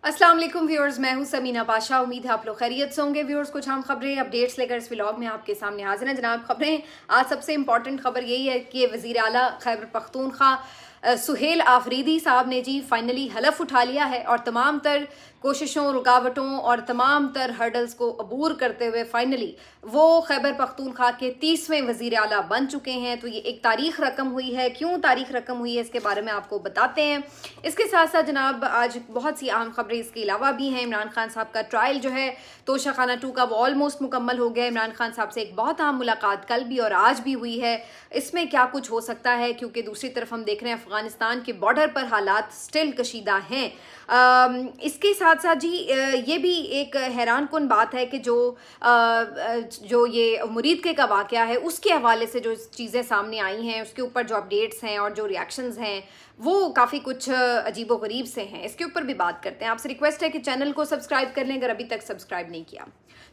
अस्सलाम वालेकुम व्यूअर्स, मैं हूं समीना पाशा। उम्मीद है आप लोग खैरियत से होंगे। व्यूअर्स, कुछ हम खबरें अपडेट्स लेकर इस व्लॉग में आपके सामने हाजिर हैं। जनाब, खबरें आज सबसे इंपॉर्टेंट खबर यही है कि वज़ीर आला खैबर पख्तूनख्वा सुहेल आफरीदी साहब ने जी फाइनली हलफ उठा लिया है और तमाम तर कोशिशों, रुकावटों और तमाम तर हर्डल्स को अबूर करते हुए फाइनली वो खैबर पख्तूनख्वा के 30वें वज़ीर आला बन चुके हैं। तो ये एक तारीख रकम हुई है। क्यों तारीख रकम हुई है इसके बारे में आपको बताते हैं। इसके साथ साथ जनाब आज बहुत सी अहम खबरें इसके अलावा भी हैं। इमरान खान साहब का ट्रायल जो है तोशाखाना 2 का वो ऑलमोस्ट मुकम्मल हो गया। इमरान खान साहब से एक बहुत अहम मुलाकात कल भी और आज भी हुई है। इसमें क्या कुछ हो सकता है, क्योंकि दूसरी तरफ हम देख रहे हैं अफगानिस्तान के बॉर्डर पर हालात स्टिल कशीदा हैं। इसके साथ साथ जी ये भी एक हैरान कुन बात है कि जो ये मुरीदके का वाक़या है उसके हवाले से जो चीज़ें सामने आई हैं, उसके ऊपर जो अपडेट्स हैं और जो रिएक्शंस हैं वो काफ़ी कुछ अजीब व गरीब से हैं। इसके ऊपर भी बात करते हैं। आपसे रिक्वेस्ट है कि चैनल को सब्सक्राइब कर लें अगर अभी तक सब्सक्राइब नहीं किया।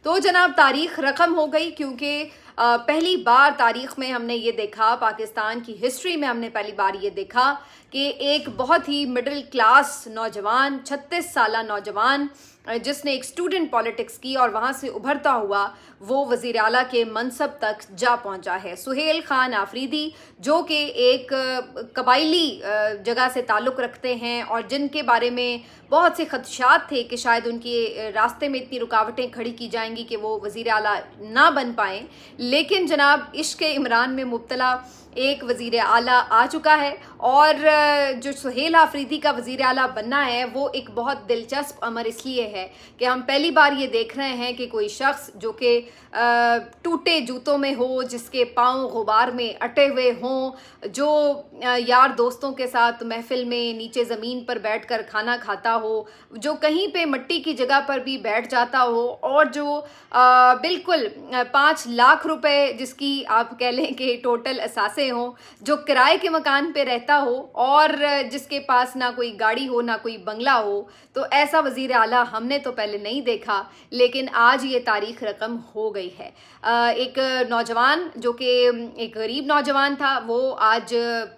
तो जनाब तारीख रकम हो गई, क्योंकि पहली बार तारीख में हमने ये देखा, पाकिस्तान की हिस्ट्री में हमने पहली बार ये देखा कि एक बहुत ही मिडिल क्लास नौजवान, 36 साला नौजवान जिसने एक स्टूडेंट पॉलिटिक्स की और वहाँ से उभरता हुआ वो वज़ीर आला के मनसब तक जा पहुँचा है। सुहेल खान आफरीदी, जो कि एक कबायली जगह से ताल्लुक़ रखते हैं और जिनके बारे में बहुत से खदशात थे कि शायद उनके रास्ते में इतनी रुकावटें खड़ी की जाएंगी कि वो वज़ीर आला ना बन पाएँ। लेकिन जनाब इश्क़ इमरान में मुब्तला एक वज़ीर आला आ चुका है और जो सुहेल आफरीदी का वज़ीर आला बनना है वो एक बहुत दिलचस्प अमर इसलिए है कि हम पहली बार ये देख रहे हैं कि कोई शख्स जो कि टूटे जूतों में हो, जिसके पाँव गुबार में अटे हुए हों, जो यार दोस्तों के साथ महफिल में नीचे ज़मीन पर बैठकर खाना खाता हो, जो कहीं पे मिट्टी की जगह पर भी बैठ जाता हो और जो बिल्कुल 5 लाख रुपए जिसकी आप कह लें कि टोटल असासे हों, जो किराए के मकान पे रहता हो और जिसके पास ना कोई गाड़ी हो ना कोई बंगला हो। तो ऐसा वज़ीर आला हमने तो पहले नहीं देखा, लेकिन आज ये तारीख रकम हो गई है। एक नौजवान जो कि एक गरीब नौजवान था, वो आज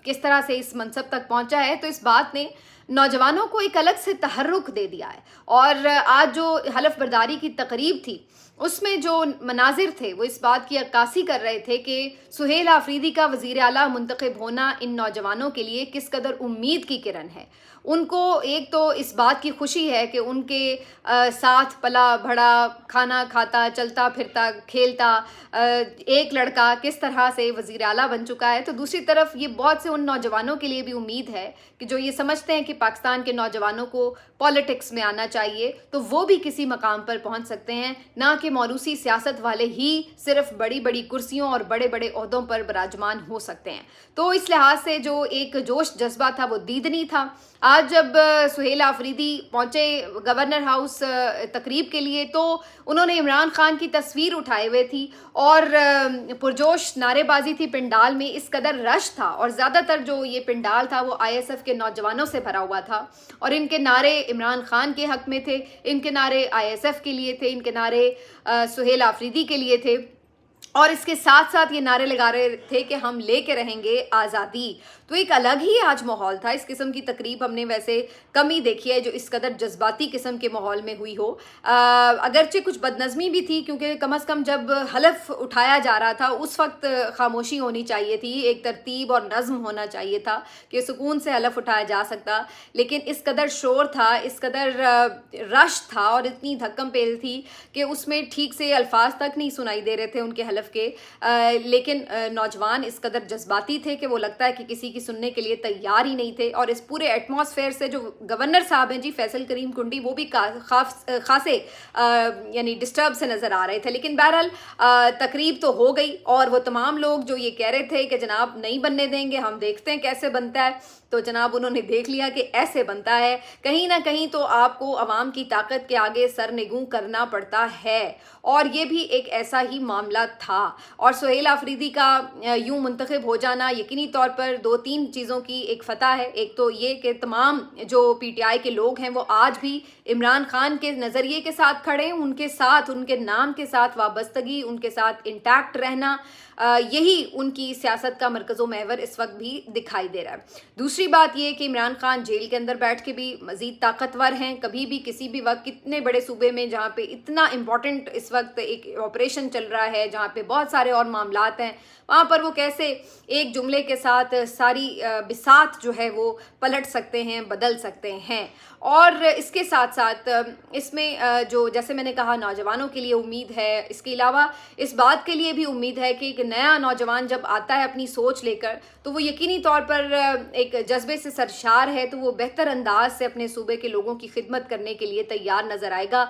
किस तरह से इस मनसब तक पहुंचा है, तो इस बात ने नौजवानों को एक अलग से तहर्रुक दे दिया है। और आज जो हलफ बर्दारी की तकरीब थी उसमें जो मनाजिर थे वो इस बात की अक्कासी कर रहे थे कि सुहेल आफरीदी का वज़ीर आला मुंतखब होना इन नौजवानों के लिए किस कदर उम्मीद की किरण है। उनको एक तो इस बात की खुशी है कि उनके साथ पला भड़ा, खाना खाता, चलता फिरता, खेलता एक लड़का किस तरह से वज़ीर आला बन चुका है। तो दूसरी तरफ ये बहुत से उन नौजवानों के लिए भी उम्मीद है कि जो ये समझते हैं कि पाकिस्तान के नौजवानों को पॉलिटिक्स में आना चाहिए, तो वो भी किसी मकाम पर पहुंच सकते हैं, ना कि मौरूसी सियासत वाले ही सिर्फ बड़ी बड़ी कुर्सियों और बड़े बड़े ओहदों पर विराजमान हो सकते हैं। तो इस लिहाज से जो एक जोश जज्बा था वो दीदनी था। आज जब सुहेल आफरीदी पहुंचे गवर्नर हाउस तकरीब के लिए, तो उन्होंने इमरान खान की तस्वीर उठाए हुए थी और पुरजोश नारेबाजी थी पंडाल में। इस कदर रश था और ज़्यादातर जो ये पंडाल था वो ISF के नौजवानों से भरा हुआ था और इनके नारे इमरान खान के हक में थे, इनके नारे ISF के लिए थे, इनके नारे सुहेल आफरीदी के लिए थे और इसके साथ साथ ये नारे लगा रहे थे कि हम लेके रहेंगे आज़ादी। तो एक अलग ही आज माहौल था। इस किस्म की तकरीब हमने वैसे कम ही देखी है जो इस कदर जज्बाती किस्म के माहौल में हुई हो। अगरचे कुछ बदनज़मी भी थी, क्योंकि कम अज़ कम जब हलफ उठाया जा रहा था उस वक्त खामोशी होनी चाहिए थी, एक तरतीब और नज़्म होना चाहिए था कि सुकून से हलफ उठाया जा सकता। लेकिन इस कदर शोर था, इस कदर रश था और इतनी धक्कम पेल थी कि उसमें ठीक से अल्फाज तक नहीं सुनाई दे रहे थे उनके हलफ के। लेकिन नौजवान इस कदर जज्बाती थे कि वो लगता है कि किसी की सुनने के लिए तैयार ही नहीं थे। और इस पूरे एटमॉस्फेयर से जो गवर्नर साहब हैं जी फैसल करीम कुंडी, वो भी खासे यानी डिस्टर्ब से नज़र आ रहे थे। लेकिन बहरहाल तकरीब तो हो गई और वो तमाम लोग जो ये कह रहे थे कि जनाब नहीं बनने देंगे, हम देखते हैं कैसे बनता है, तो जनाब उन्होंने देख लिया कि ऐसे बनता है। कहीं ना कहीं तो आपको अवाम की ताकत के आगे सर निगूं करना पड़ता है और ये भी एक ऐसा ही मामला था। और सुहेल आफरीदी का यूं मुंतखब हो जाना यकीनी तौर पर 2-3 चीज़ों की एक फतह है। एक तो ये कि तमाम जो PTI के लोग हैं वो आज भी इमरान खान के नज़रिए के साथ खड़े हैं, उनके साथ, उनके नाम के साथ वाबस्तगी, उनके साथ इंटैक्ट रहना, یہی ان کی سیاست کا مرکز و محور اس وقت بھی دکھائی دے رہا ہے۔ دوسری بات یہ کہ عمران خان جیل کے اندر بیٹھ کے بھی مزید طاقتور ہیں، کبھی بھی کسی بھی وقت کتنے بڑے صوبے میں جہاں پہ اتنا امپورٹنٹ اس وقت ایک آپریشن چل رہا ہے، جہاں پہ بہت سارے اور معاملات ہیں، وہاں پر وہ کیسے ایک جملے کے ساتھ ساری بساط جو ہے وہ پلٹ سکتے ہیں، بدل سکتے ہیں۔ اور اس کے ساتھ ساتھ اس میں جو جیسے میں نے کہا نوجوانوں کے لیے امید ہے، اس کے علاوہ اس بات کے لیے بھی امید ہے کہ ایک نیا نوجوان جب آتا ہے اپنی سوچ لے کر تو وہ یقینی طور پر ایک جذبے سے سرشار ہے، تو وہ بہتر انداز سے اپنے صوبے کے لوگوں کی خدمت کرنے کے لیے تیار نظر آئے گا۔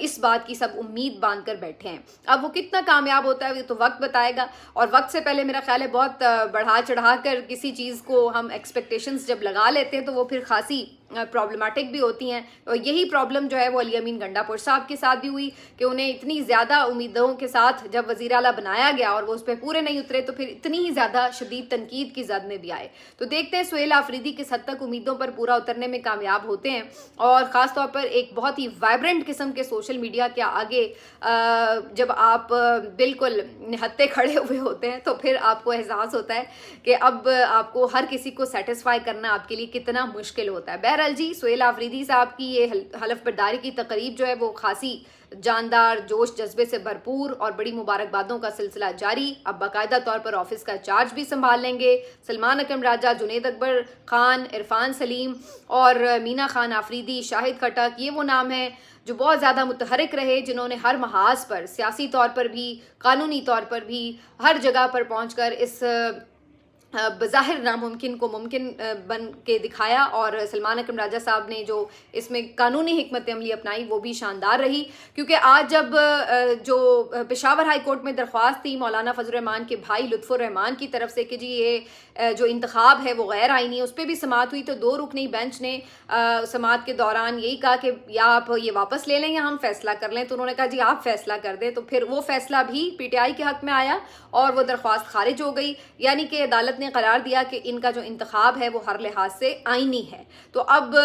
اس بات کی سب امید باندھ کر بیٹھے ہیں۔ اب وہ کتنا کامیاب ہوتا ہے وہ تو وقت بتائے گا، اور وقت سے پہلے میرا خیال ہے بہت بڑھا چڑھا کر کسی چیز کو ہم ایکسپیکٹیشنز جب لگا لیتے ہیں تو وہ پھر خاصی پرابلماٹک بھی ہوتی ہیں۔ اور یہی پرابلم جو ہے وہ علی امین گنڈا پور صاحب کے ساتھ بھی ہوئی کہ انہیں اتنی زیادہ امیدوں کے ساتھ جب وزیر اعلیٰ بنایا گیا اور وہ اس پہ پورے نہیں اترے تو پھر اتنی ہی زیادہ شدید تنقید کی زد میں بھی آئے۔ تو دیکھتے ہیں سہیل آفریدی کس حد تک امیدوں پر پورا اترنے میں کامیاب ہوتے ہیں، اور خاص طور پر ایک بہت ہی وائبرنٹ قسم کے سوشل میڈیا کے آگے جب آپ بالکل نہتے کھڑے ہوئے ہوتے ہیں تو پھر آپ کو احساس ہوتا ہے کہ اب آپ کو ہر کسی کو سیٹسفائی کرنا آپ کے لیے کتنا مشکل ہوتا ہے۔ بہرحال جی، سہیل آفریدی صاحب کی یہ حلف برداری کی تقریب جو ہے وہ خاصی جاندار، جوش جذبے سے بھرپور اور بڑی مبارکبادوں کا سلسلہ جاری۔ اب باقاعدہ طور پر آفس کا چارج بھی سنبھال لیں گے سلمان اکرم راجہ، جنید اکبر خان، عرفان سلیم اور مینا خان آفریدی، شاہد خٹک، یہ وہ نام ہیں جو بہت زیادہ متحرک رہے، جنہوں نے ہر محاذ پر سیاسی طور پر بھی، قانونی طور پر بھی، ہر جگہ پر پہنچ کر اس بظاہر ناممکن کو ممکن بن کے دکھایا۔ اور سلمان اکرم راجہ صاحب نے جو اس میں قانونی حکمت عملی اپنائی وہ بھی شاندار رہی، کیونکہ آج جب جو پشاور ہائی کورٹ میں درخواست تھی مولانا فضل الرحمان کے بھائی لطف الرحمان کی طرف سے کہ جی یہ جو انتخاب ہے وہ غیر آئینی ہے، اس پہ بھی سماعت ہوئی، تو 2 رکنی بینچ نے سماعت کے دوران یہی کہا کہ یا آپ یہ واپس لے لیں یا ہم فیصلہ کر لیں۔ تو انہوں نے کہا جی آپ فیصلہ کر دیں، تو پھر وہ فیصلہ بھی پی ٹی آئی کے حق میں آیا اور وہ درخواست خارج ہو گئی، یعنی کہ عدالت نے قرار دیا کہ ان کا جو انتخاب ہے وہ ہر لحاظ سے آئینی ہے۔ تو اب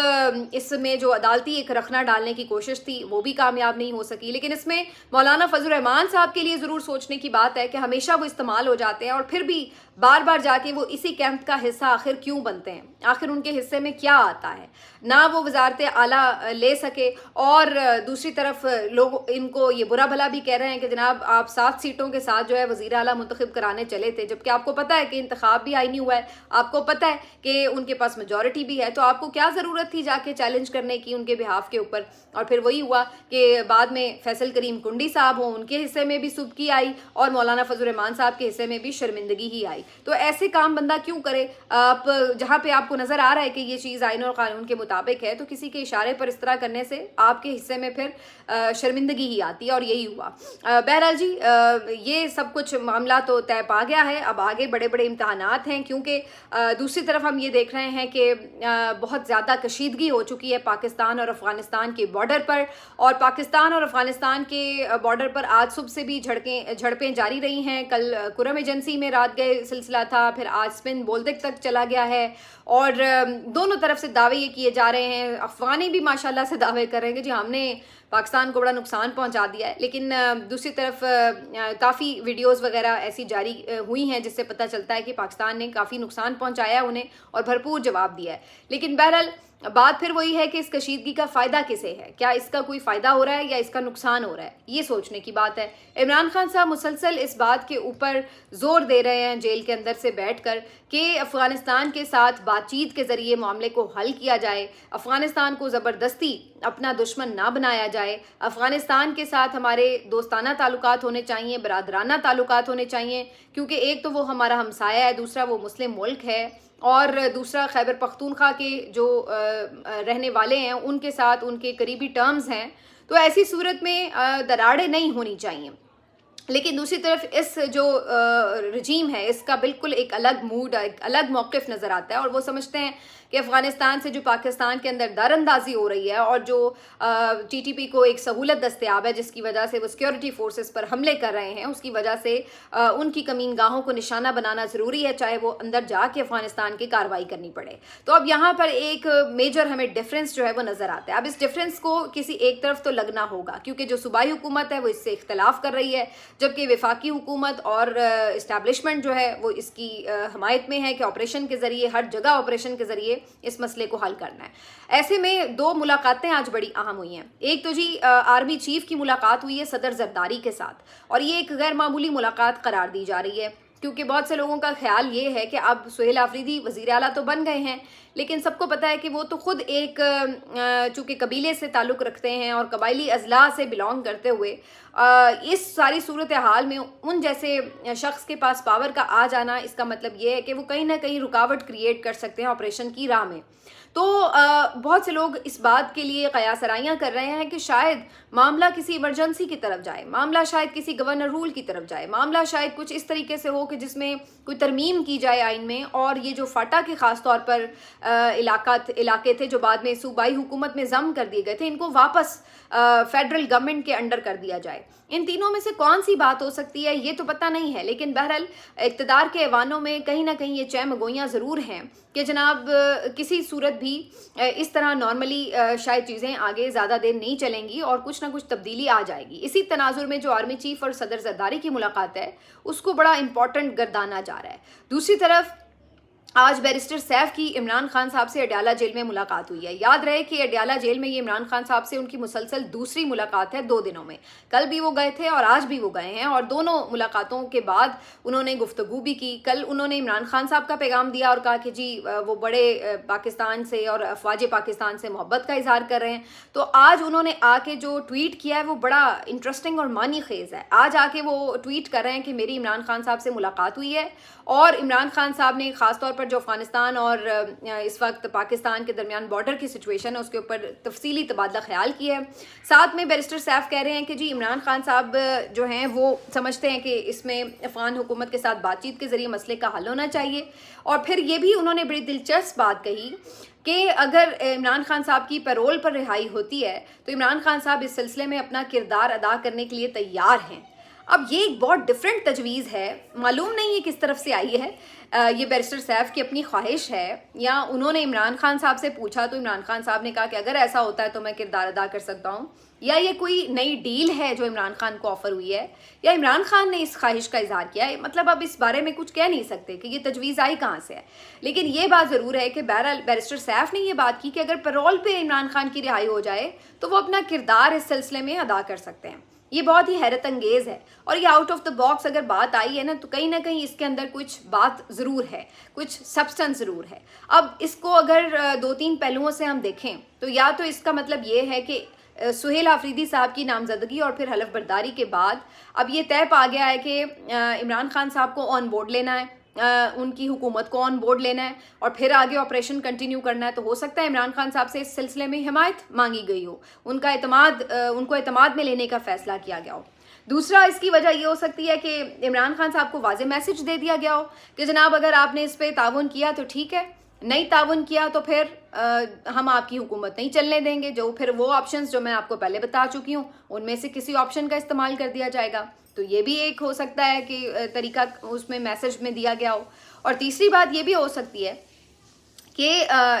اس میں جو عدالتی ایک رخنہ ڈالنے کی کوشش تھی وہ بھی کامیاب نہیں ہو سکی، لیکن اس میں مولانا فضل الرحمان صاحب کے لیے ضرور سوچنے کی بات ہے کہ ہمیشہ وہ استعمال ہو جاتے ہیں اور پھر بھی بار بار جا کے وہ اسی کیمپ کا حصہ آخر کیوں بنتے ہیں، آخر ان کے حصے میں کیا آتا ہے، نہ وہ وزارت اعلیٰ لے سکے، اور دوسری طرف لوگ ان کو یہ برا بھلا بھی کہہ رہے ہیں کہ جناب آپ 7 سیٹوں کے ساتھ جو ہے وزیر اعلیٰ منتخب کرانے چلے تھے، جبکہ آپ کو پتہ ہے کہ انتخاب بھی آئینی ہوا ہے، آپ کو پتہ ہے کہ ان کے پاس میجورٹی بھی ہے، تو آپ کو کیا ضرورت تھی جا کے چیلنج کرنے کی ان کے بہاف کے اوپر۔ اور پھر وہی ہوا کہ بعد میں فیصل کریم کنڈی صاحب ہوں، ان کے حصے میں بھی سبکی آئی اور مولانا فضل الرحمان صاحب کے حصے میں بھی شرمندگی ہی آئی۔ تو ایسے کام بندہ کیوں کرے؟ آپ جہاں پہ آپ کو نظر آ رہا ہے کہ یہ چیز آئین اور قانون کے مطابق ہے، تو کسی کے اشارے پر اس طرح کرنے سے آپ کے حصے میں پھر شرمندگی ہی آتی ہے، اور یہی ہوا۔ بہرحال جی یہ سب کچھ معاملہ تو طے پا گیا ہے، اب آگے بڑے بڑے امتحانات ہیں، کیونکہ دوسری طرف ہم یہ دیکھ رہے ہیں کہ بہت زیادہ کشیدگی ہو چکی ہے پاکستان اور افغانستان کے بارڈر پر، اور پاکستان اور افغانستان کے بارڈر پر آج صبح سے بھی جھڑپیں جاری رہی ہیں۔ کل کرم ایجنسی میں رات گئے سلسلہ تھا، پھر آج سپن بولدک تک چلا گیا ہے، اور دونوں طرف سے دعوے یہ کیے جا رہے ہیں، افغانی بھی ماشاءاللہ سے دعوے کر رہے ہیں کہ جی ہم نے پاکستان کو بڑا نقصان پہنچا دیا ہے، لیکن دوسری طرف کافی ویڈیوز وغیرہ ایسی جاری ہوئی ہیں جس سے پتہ چلتا ہے کہ پاکستان نے کافی نقصان پہنچایا انہیں اور بھرپور جواب دیا ہے۔ لیکن بہرحال بات پھر وہی ہے کہ اس کشیدگی کا فائدہ کسے ہے؟ کیا اس کا کوئی فائدہ ہو رہا ہے یا اس کا نقصان ہو رہا ہے؟ یہ سوچنے کی بات ہے۔ عمران خان صاحب مسلسل اس بات کے اوپر زور دے رہے ہیں جیل کے اندر سے بیٹھ کر کہ افغانستان کے ساتھ بات چیت کے ذریعے معاملے کو حل کیا جائے، افغانستان کو زبردستی اپنا دشمن نہ بنایا جائے، افغانستان کے ساتھ ہمارے دوستانہ تعلقات ہونے چاہیے، برادرانہ تعلقات ہونے چاہیے، کیونکہ ایک تو وہ ہمارا ہمسایہ ہے، دوسرا وہ مسلم ملک ہے، اور دوسرا خیبر پختونخوا کے جو رہنے والے ہیں ان کے ساتھ ان کے قریبی ٹرمز ہیں، تو ایسی صورت میں دراڑیں نہیں ہونی چاہیے۔ لیکن دوسری طرف اس جو رجیم ہے اس کا بالکل ایک الگ موڈ، ایک الگ موقف نظر آتا ہے، اور وہ سمجھتے ہیں कि अफ़गानिस्तान से जो पाकिस्तान के अंदर दर अंदाजी हो रही है और जो TTP को एक सहूलत दस्तयाब है जिसकी वजह से वो सिक्योरिटी फोर्सेस पर हमले कर रहे हैं, उसकी वजह से उनकी कमीनगाहों को निशाना बनाना ज़रूरी है, चाहे वो अंदर जाके अफ़गानिस्तान की कार्रवाई करनी पड़े। तो अब यहाँ पर एक मेजर हमें डिफरेंस जो है वो नज़र आता है। अब इस डिफरेंस को किसी एक तरफ तो लगना होगा, क्योंकि जो सूबाई हुकूमत है वो इससे इख्तलाफ कर रही है, जबकि वफाकी हुकूमत और इस्टेब्लिशमेंट जो है वो इसकी हमायत में है कि ऑपरेशन के ज़रिए, हर जगह ऑपरेशन के ज़रिए इस मसले को हल करना है। ऐसे में दो मुलाकातें आज बड़ी अहम हुई हैं। एक तो जी आर्मी चीफ की मुलाकात हुई है सदर जरदारी के साथ, और ये एक गैर मामूली मुलाकात करार दी जा रही है, क्योंकि बहुत से लोगों का ख्याल ये है कि अब सुहेल आफरीदी वज़ीर आला तो बन गए हैं, लेकिन सबको पता है कि वो तो ख़ुद एक चूँकि कबीले से ताल्लुक़ रखते हैं और कबायली अजला से बिलोंग करते हुए इस सारी सूरत हाल में उन जैसे शख्स के पास पावर का आ जाना, इसका मतलब ये है कि वो कहीं ना कहीं रुकावट क्रिएट कर सकते हैं ऑपरेशन की राह में। तो बहुत से लोग इस बात के लिए कयासराइयाँ कर रहे हैं कि शायद मामला किसी इमरजेंसी की तरफ जाए, मामला शायद किसी गवर्नर रूल की तरफ जाए, मामला शायद कुछ इस तरीके से हो कि जिसमें कोई तरमीम की जाए आइन में, और ये जो फाटा के ख़ास तौर पर इलाके थे जो बाद में सूबाई हुकूमत में ज़म कर दिए गए थे, इनको वापस फेडरल गवर्नमेंट के अंडर कर दिया जाए। इन तीनों में से कौन सी बात हो सकती है ये तो पता नहीं है, लेकिन बहरहाल इक़्तिदार के ऐवानों में कहीं ना कहीं ये चहमगोइयाँ ज़रूर हैं कि जनाब किसी सूरत भी इस तरह नॉर्मली शायद चीज़ें आगे ज़्यादा देर नहीं चलेंगी और कुछ ना कुछ तब्दीली आ जाएगी। इसी तनाजुर में जो आर्मी चीफ और सदर जरदारी की मुलाकात है उसको बड़ा इंपॉर्टेंट गर्दाना जा रहा है। दूसरी तरफ आज बैरिस्टर सैफ की इमरान खान साहब से अडयाला जेल में मुलाकात हुई है। याद रहे कि अडयाला जेल में ये इमरान खान साहब से उनकी मुसलसल दूसरी मुलाकात है 2 दिनों में। कल भी वो गए थे और आज भी वो गए हैं, और दोनों मुलाकातों के बाद उन्होंने गुफ्तगू भी की। कल उन्होंने इमरान खान साहब का पैगाम दिया और कहा कि जी वो बड़े पाकिस्तान से और अफवाज पाकिस्तान से मोहब्बत का इजहार कर रहे हैं। तो आज उन्होंने आके जो ट्वीट किया है वो बड़ा इंटरेस्टिंग और मानी खेज़ है। आज आके वो ट्वीट कर रहे हैं कि मेरी इमरान खान साहब से मुलाकात हुई है, और इमरान खान साहब ने ख़ासतौर पर जो अफ़गानिस्तान और इस वक्त पाकिस्तान के दरमियान बॉर्डर की सिचुएशन है उसके ऊपर तफसीली तबादला ख्याल किया है। साथ में बैरिस्टर सैफ कह रहे हैं कि जी इमरान खान साहब जो हैं वो समझते हैं कि इसमें अफ़गान हुकूमत के साथ बातचीत के ज़रिए मसले का हल होना चाहिए। और फिर ये भी उन्होंने बड़ी दिलचस्प बात कही कि अगर इमरान खान साहब की पैरोल पर रिहाई होती है तो इमरान खान साहब इस सिलसिले में अपना किरदार अदा करने के लिए तैयार हैं। अब ये एक बहुत डिफरेंट तजवीज़ है, मालूम नहीं है किस तरफ से आई है। ये बैरिस्टर सैफ की अपनी ख्वाहिश है या उन्होंने इमरान खान साहब से पूछा तो इमरान खान साहब ने कहा कि अगर ऐसा होता है तो मैं किरदार अदा कर सकता हूँ, या ये कोई नई डील है जो इमरान खान को ऑफर हुई है, या इमरान खान ने इस ख्वाहिश का इजहार किया है। मतलब अब इस बारे में कुछ कह नहीं सकते कि ये तजवीज़ आई कहाँ से है, लेकिन ये बात ज़रूर है कि बहरहाल बैरिस्टर सैफ ने ये बात की कि अगर पैरोल पे इमरान खान की रिहाई हो जाए तो वो अपना किरदार इस सिलसिले में अदा कर सकते हैं। ये बहुत ही हैरत अंगेज़ है, और ये आउट ऑफ द बॉक्स अगर बात आई है ना तो कहीं ना कहीं इसके अंदर कुछ बात ज़रूर है, कुछ सब्सटेंस ज़रूर है। अब इसको अगर 2-3 पहलुओं से हम देखें तो या तो इसका मतलब ये है कि सुहेल आफरीदी साहब की नामजदगी और फिर हलफ बर्दारी के बाद अब ये तय पा गया है कि इमरान खान साहब को ऑन बोर्ड लेना है, उनकी हुकूमत को ऑन बोर्ड लेना है और फिर आगे ऑपरेशन कंटिन्यू करना है। तो हो सकता है इमरान खान साहब से इस सिलसिले में हिमायत मांगी गई हो, उनको एतमाद में लेने का फैसला किया गया हो। दूसरा, इसकी वजह ये हो सकती है कि इमरान खान साहब को वाज़ेह मैसेज दे दिया गया हो कि जनाब अगर आपने इस पर ताउन किया तो ठीक है, नहीं ताउन किया तो फिर हम आपकी हुकूमत नहीं चलने देंगे। जो फिर वो ऑप्शंस जो मैं आपको पहले बता चुकी हूँ उनमें से किसी ऑप्शन का इस्तेमाल कर दिया जाएगा। तो ये भी एक हो सकता है कि तरीका उसमें मैसेज में दिया गया हो। और तीसरी बात ये भी हो सकती है कि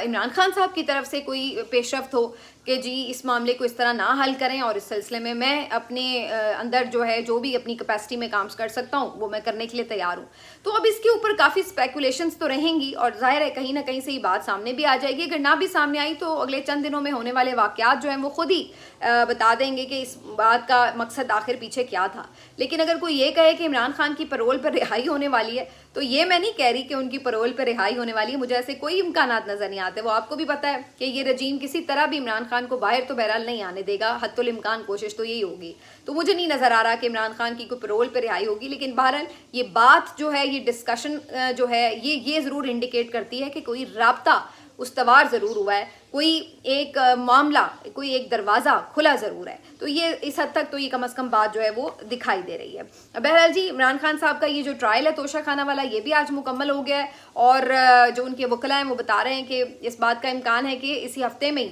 इमरान खान साहब की तरफ से कोई पेशरफ्त हो कि जी इस मामले को इस तरह ना हल करें और इस सिलसिले में मैं अपने अंदर जो है जो भी अपनी कैपेसिटी में काम कर सकता हूँ वो मैं करने के लिए तैयार हूँ। तो अब इसके ऊपर काफ़ी स्पेकुलेशंस तो रहेंगी और जाहिर है कहीं ना कहीं से ये बात सामने भी आ जाएगी। अगर ना भी सामने आई तो अगले चंद दिनों में होने वाले वाक़यात जो हैं वो खुद ही बता देंगे कि इस बात का मकसद आखिर पीछे क्या था। लेकिन अगर कोई ये कहे कि इमरान खान की पैरोल पर रिहाई होने वाली है तो ये मैं नहीं कह रही कि उनकी पैरोल पर रिहाई होने वाली है, मुझे ऐसे कोई इम्कानात नज़र नहीं आते। वो आपको भी पता है कि ये रजीम किसी तरह भी इमरान खान को बाहर तो बहरहाल नहीं आने देगा, हत्तुल इम्कान कोशिश तो यही होगी। तो मुझे नहीं नज़र आ रहा कि इमरान खान की कोई पैरोल पर रिहाई होगी। लेकिन बहरहाल ये बात जो है, ये डिस्कशन जो है ये ज़रूर इंडिकेट करती है कि कोई राब्ता उस्तवार ज़रूर हुआ है, कोई एक मामला कोई एक दरवाज़ा खुला ज़रूर है। तो ये इस हद तक तो ये कम अज़ कम बात जो है वो दिखाई दे रही है। बहरहाल जी, इमरान खान साहब का ये जो ट्रायल है तोशा खाना वाला, ये भी आज मुकम्मल हो गया है और जो उनके वकला हैं वो बता रहे हैं कि इस बात का इम्कान है कि इसी हफ्ते में ही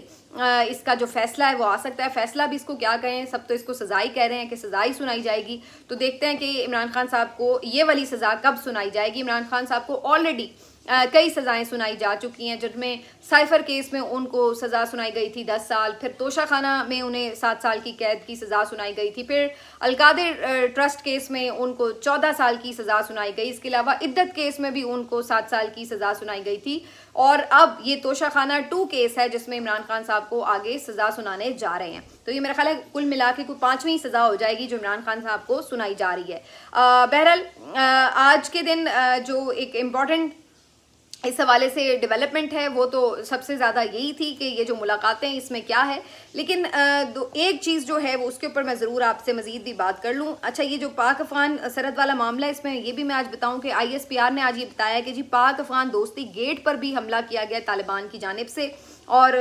इसका जो फैसला है वो आ सकता है। फैसला भी इसको क्या कहें, सब तो इसको सज़ा ही कह रहे हैं कि सज़ा ही सुनाई जाएगी। तो देखते हैं कि इमरान खान साहब को ये वाली सज़ा कब सुनाई जाएगी। इमरान खान साहब को ऑलरेडी कई सज़ाएं सुनाई जा चुकी हैं, जिनमें साइफर केस में उनको सज़ा सुनाई गई थी 10 साल, फिर तोशा खाना में उन्हें 7 साल की कैद की सज़ा सुनाई गई थी, फिर अलकादिर ट्रस्ट केस में उनको 14 साल की सज़ा सुनाई गई। इसके अलावा इद्दत केस में भी उनको 7 साल की सज़ा सुनाई गई थी और अब ये तोशा खाना 2 केस है जिसमें इमरान खान साहब को आगे सज़ा सुनाने जा रहे हैं। तो ये मेरा ख्याल है कुल मिला के कोई 5वीं सज़ा हो जाएगी जो इमरान खान साहब को सुनाई जा रही है। बहरहाल आज के दिन जो एक इम्पॉर्टेंट इस हवाले से डेवलपमेंट है वो तो सबसे ज़्यादा यही थी कि ये जो मुलाकातें इसमें क्या है, लेकिन एक चीज़ जो है वो उसके ऊपर मैं ज़रूर आपसे मज़ीद भी बात कर लूँ। अच्छा, ये जो पाक अफ़गान सरहद वाला मामला है, इसमें ये भी मैं आज बताऊँ कि ISPR ने आज ये बताया कि जी पाक अफ़गान दोस्ती गेट पर भी हमला किया गया तालिबान की जानिब से और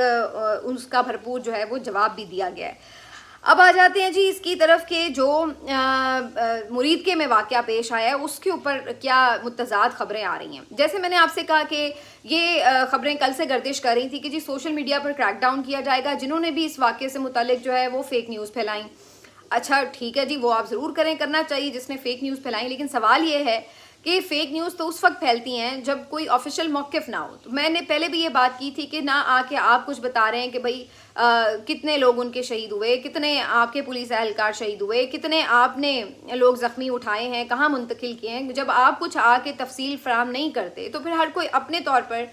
उसका भरपूर जो है वो जवाब भी दिया गया है। अब आ जाते हैं जी इसकी तरफ के जो मुरीद के में वाक़या पेश आया है उसके ऊपर क्या मुतज़ाद खबरें आ रही हैं। जैसे मैंने आपसे कहा कि ये खबरें कल से गर्दिश कर रही थी कि जी सोशल मीडिया पर क्रैकडाउन किया जाएगा, जिन्होंने भी इस वाक़े से मुतालिक जो है वो फेक न्यूज़ फैलाई। अच्छा ठीक है जी, वो आप ज़रूर करें, करना चाहिए जिसने फेक न्यूज़ फैलाई, लेकिन सवाल ये है कि फेक न्यूज़ तो उस वक्त फैलती हैं जब कोई ऑफिशियल मौक़िफ़ ना हो। तो मैंने पहले भी ये बात की थी कि ना आके आप कुछ बता रहे हैं कि भाई कितने लोग उनके शहीद हुए, कितने आपके पुलिस एहलकार शहीद हुए, कितने आपने लोग ज़ख्मी उठाए हैं, कहाँ मुंतकिल किए हैं। जब आप कुछ आके तफसील फराहम नहीं करते तो फिर हर कोई अपने तौर पर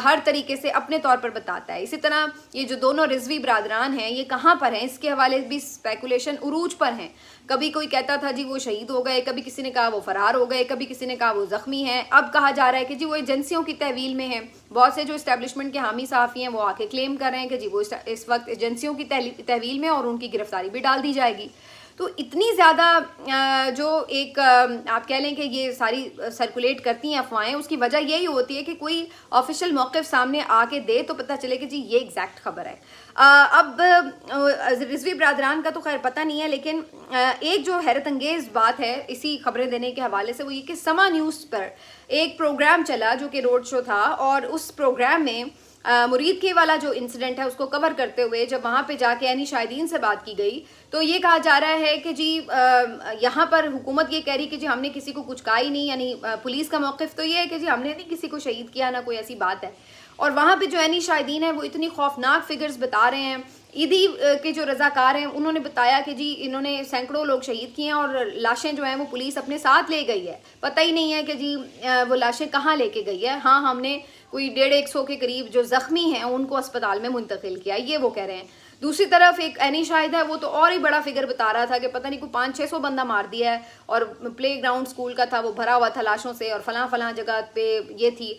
हर तरीके से अपने तौर पर बताता है। इसी तरह ये जो दोनों रिजवी बरादरान हैं ये कहाँ पर हैं, इसके हवाले भी स्पेकुलेशन उरूज पर हैं। कभी कोई कहता था जी वो शहीद हो गए, कभी किसी ने कहा वो फरार हो गए, कभी किसी ने कहा वो ज़ख्मी हैं। अब कहा जा रहा है कि जी वो एजेंसियों की तहवील में हैं। बहुत से जो इस्टेब्लिशमेंट के हामी सहाफ़ी हैं वो आके क्लेम कर रहे हैं कि जी वो इस वक्त एजेंसियों की तहवील में और उनकी गिरफ्तारी भी डाल दी जाएगी। तो इतनी ज़्यादा जो एक आप कह लें कि ये सारी सर्कुलेट करती हैं अफवाहें, उसकी वजह यही होती है कि कोई ऑफिशियल मौक़िफ़ सामने आके दे तो पता चले कि जी ये एग्जैक्ट खबर है। अब रिजवी बरादरान का तो खैर पता नहीं है, लेकिन एक जो हैरत अंगेज़ बात है इसी खबरें देने के हवाले से वो ये कि समा न्यूज़ पर एक प्रोग्राम चला जो कि रोड शो था और उस प्रोग्राम में मुरीद के वाला जो इंसिडेंट है उसको कवर करते हुए जब वहाँ पे जाके यानी शाहिदीन से बात की गई तो ये कहा जा रहा है कि जी यहाँ पर हुकूमत ये कह रही कि जी हमने किसी को कुछ कहा ही नहीं, यानी पुलिस का मौक़िफ़ तो ये है कि जी हमने नहीं किसी को शहीद किया, ना कोई ऐसी बात है। और वहाँ पे जो यानी शाहिदीन है वो इतनी खौफनाक फिगर्स बता रहे हैं। ईदी के जो रज़ाकार हैं उन्होंने बताया कि जी इन्होंने सैकड़ों लोग शहीद किए हैं और लाशें जो हैं वो पुलिस अपने साथ ले गई है, पता ही नहीं है कि जी वो लाशें कहाँ लेके गई है। हाँ, हमने कोई 150-100 के करीब जो ज़ख्मी हैं उनको अस्पताल में मुंतकिल किया, ये वो कह रहे हैं। दूसरी तरफ एक एनी शाहिद है वो तो और ही बड़ा फिगर बता रहा था कि पता नहीं कोई 500-600 बंदा मार दिया है और प्ले ग्राउंड स्कूल का था वो भरा हुआ था लाशों से और फलां जगह पे ये थी।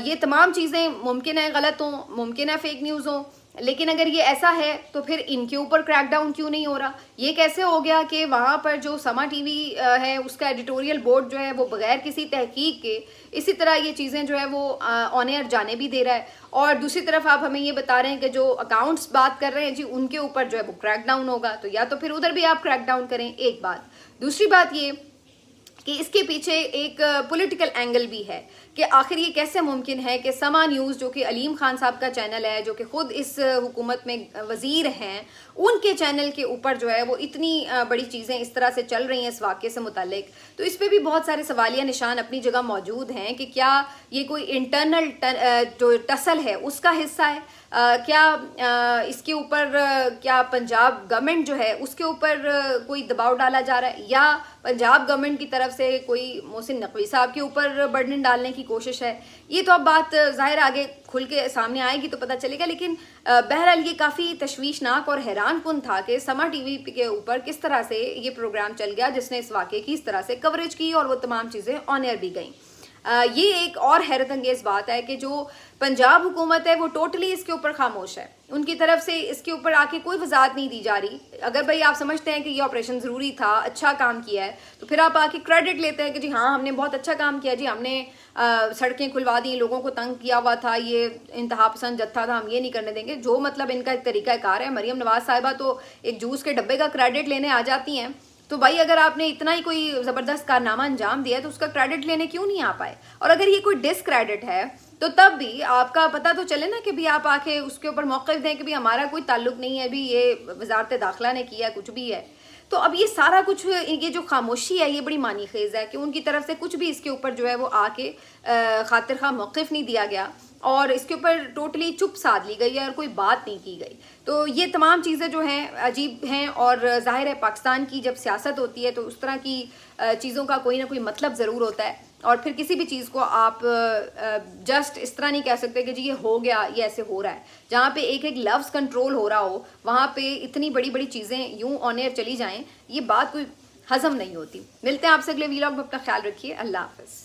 ये तमाम चीज़ें मुमकिन है गलत हों, मुमकिन है फेक न्यूज़ हों, लेकिन अगर ये ऐसा है तो फिर इनके ऊपर क्रैकडाउन क्यों नहीं हो रहा। ये कैसे हो गया कि वहाँ पर जो समा टीवी है उसका एडिटोरियल बोर्ड जो है वो बगैर किसी तहकीक के इसी तरह ये चीज़ें जो है वो ऑन एयर जाने भी दे रहा है। और दूसरी तरफ आप हमें ये बता रहे हैं कि जो अकाउंट्स बात कर रहे हैं जी उनके ऊपर जो है वो क्रैकडाउन होगा, तो या तो फिर उधर भी आप क्रैकडाउन करें, एक बात। दूसरी बात ये कि इसके पीछे एक पॉलिटिकल एंगल भी है कि आखिर ये कैसे मुमकिन है कि समा न्यूज़ जो कि अलीम खान साहब का चैनल है, जो कि ख़ुद इस हुकूमत में वज़ीर हैं, उनके चैनल के ऊपर जो है वो इतनी बड़ी चीज़ें इस तरह से चल रही हैं इस वाक़े से मुताल्लिक। तो इस पर भी बहुत सारे सवालिया निशान अपनी जगह मौजूद हैं कि क्या ये कोई इंटरनल जो टसल है उसका हिस्सा है, क्या इसके ऊपर क्या पंजाब गवर्नमेंट जो है उसके ऊपर कोई दबाव डाला जा रहा है, या पंजाब गवर्नमेंट की तरफ से कोई मोहसिन नकवी साहब के ऊपर बर्डन डालने की कोशिश है। ये तो अब बात ज़ाहिर आगे खुल के सामने आएगी तो पता चलेगा, लेकिन बहरहाल ये काफ़ी तशवीशनाक और हैरान कुन था कि समा टीवी के ऊपर किस तरह से ये प्रोग्राम चल गया जिसने इस वाक़े की इस तरह से कवरेज की और वो तमाम चीज़ें ऑन एयर भी गई। یہ ایک اور حیرت انگیز بات ہے کہ جو پنجاب حکومت ہے وہ ٹوٹلی اس کے اوپر خاموش ہے. ان کی طرف سے اس کے اوپر آ کے کوئی وضاحت نہیں دی جا رہی. اگر بھائی آپ سمجھتے ہیں کہ یہ آپریشن ضروری تھا, اچھا کام کیا ہے, تو پھر آپ آ کے کریڈٹ لیتے ہیں کہ جی ہاں ہم نے بہت اچھا کام کیا, جی ہم نے سڑکیں کھلوا دی, لوگوں کو تنگ کیا ہوا تھا, یہ انتہا پسند جتھا تھا, ہم یہ نہیں کرنے دیں گے. جو مطلب ان کا ایک طریقہ کار ہے. مریم نواز صاحبہ تو ایک جوس کے ڈبے کا کریڈٹ لینے آ جاتی ہیں. تو بھائی اگر آپ نے اتنا ہی کوئی زبردست کارنامہ انجام دیا ہے تو اس کا کریڈٹ لینے کیوں نہیں آ پائے؟ اور اگر یہ کوئی ڈس کریڈٹ ہے تو تب بھی آپ کا پتہ تو چلے نا کہ بھی آپ آ کے اس کے اوپر موقف دیں کہ بھی ہمارا کوئی تعلق نہیں ہے, بھی یہ وزارت داخلہ نے کیا کچھ بھی ہے. تو اب یہ سارا کچھ, یہ جو خاموشی ہے یہ بڑی معنی خیز ہے کہ ان کی طرف سے کچھ بھی اس کے اوپر جو ہے وہ آ کے خاطر خواہ موقف نہیں دیا گیا اور اس کے اوپر ٹوٹلی چپ سادھ لی گئی ہے اور کوئی بات نہیں کی گئی. تو یہ تمام چیزیں جو ہیں عجیب ہیں, اور ظاہر ہے پاکستان کی جب سیاست ہوتی ہے تو اس طرح کی چیزوں کا کوئی نہ کوئی مطلب ضرور ہوتا ہے. اور پھر کسی بھی چیز کو آپ جسٹ اس طرح نہیں کہہ سکتے کہ جی یہ ہو گیا, یہ ایسے ہو رہا ہے. جہاں پہ ایک ایک لفظ کنٹرول ہو رہا ہو وہاں پہ اتنی بڑی بڑی چیزیں یوں آن ایئر چلی جائیں, یہ بات کوئی ہضم نہیں ہوتی. ملتے ہیں آپ سے اگلے ویلاگ میں, اپنا خیال رکھیے, اللہ حافظ.